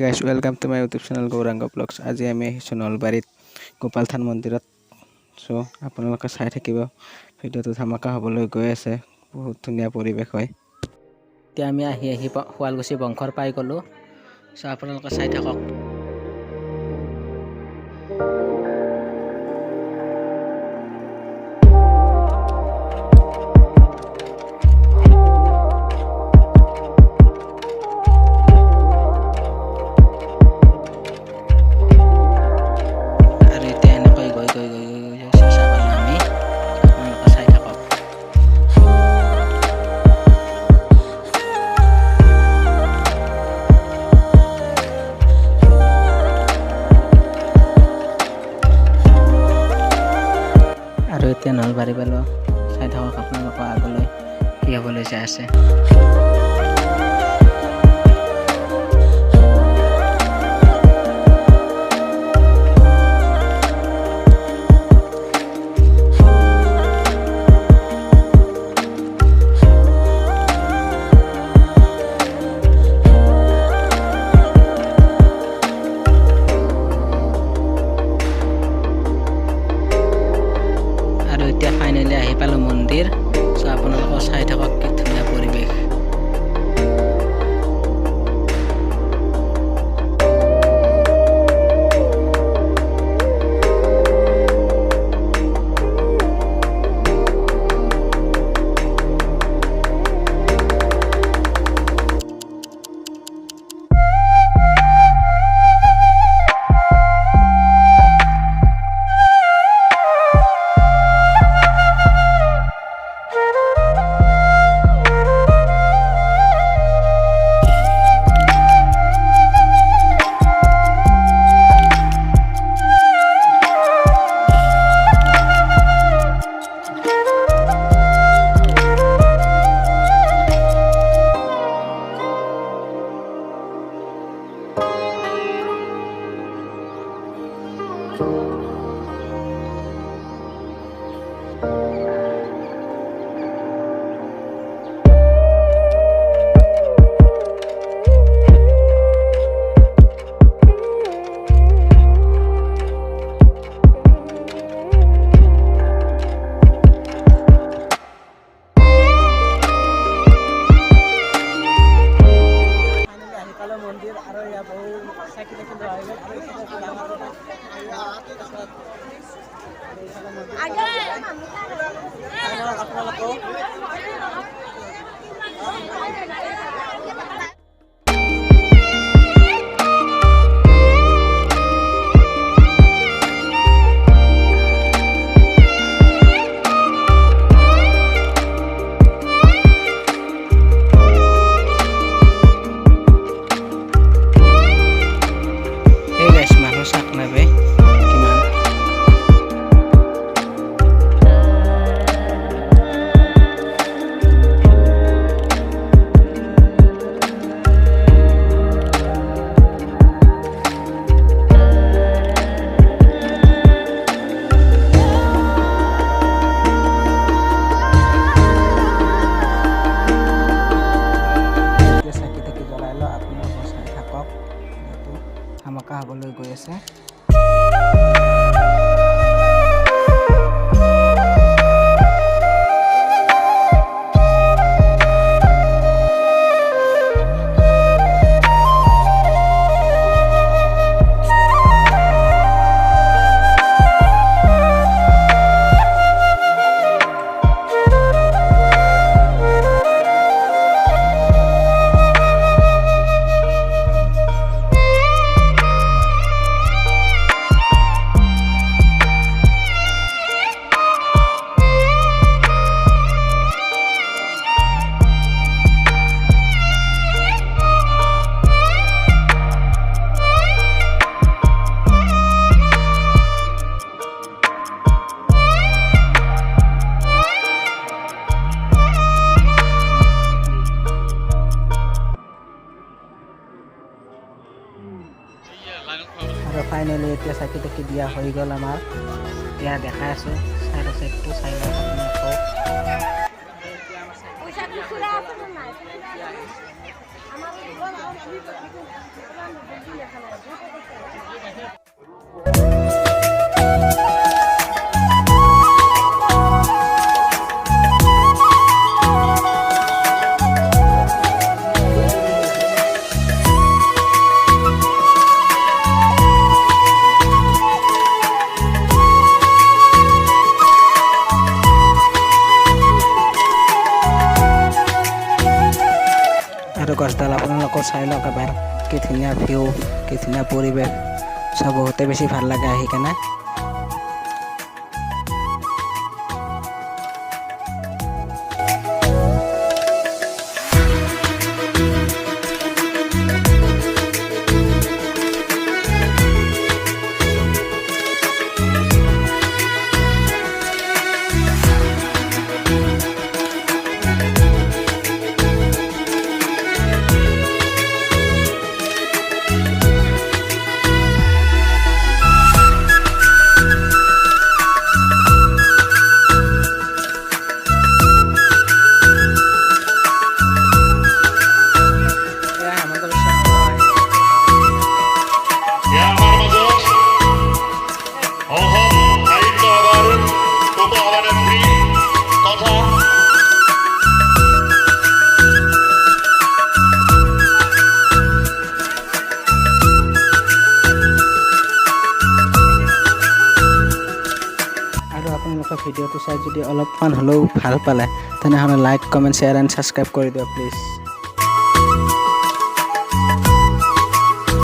Guys welcome to my YouTube channel Gouranga blogs. আজি আমি আহিছোঁ নলবাৰীত গোপাল থান মন্দিৰত। চ' আপোনালোকে চাই থাকিব, ভিডিঅ'টো ধামাকা হ'বলৈ গৈ আছে। বহুত ধুনীয়া পৰিৱেশ হয়। এতিয়া আমি আহি শুৱালকুছি বংশৰ পাই গ'লোঁ। চ' আপোনালোকে চাই থাকক। আৰু এতিয়া নলবাৰী পালোঁ। চাই থাকক আপোনালোকৰ আগলৈ কি হ'বলৈ যাই আছে। এতিয়া ফাইনেলি আহি পালোঁ মন্দিৰ। চ' আপোনালোকে চাই থাকক কি ধুনীয়া পৰিৱেশ। মন্দিৰ আৰু ইয়াত বহু চাকি তাকি লোৱা হৈ ধামাকা হ'বলৈ গৈ আছে। আৰু ফাইনেলি এতিয়া চাকি তাকি দিয়া হৈ গ'ল আমাৰ। এতিয়া দেখাই আছোঁ চাইডৰ চাইডটো চাই লওক আপোনালোকক। আৰু গছডাল আপোনালোকৰ চাই লওক এবাৰ, কি ধুনীয়া ভিউ, কি ধুনীয়া পৰিৱেশ, চব বহুতে বেছি ভাল লাগে আহি কেনে। আপোনালোকে ভিডিঅ'টো চাই যদি অলপমান হ'লেও ভাল পালে তেনেহ'লে like, comment, share and subscribe কৰি দিয়ক প্লিজ।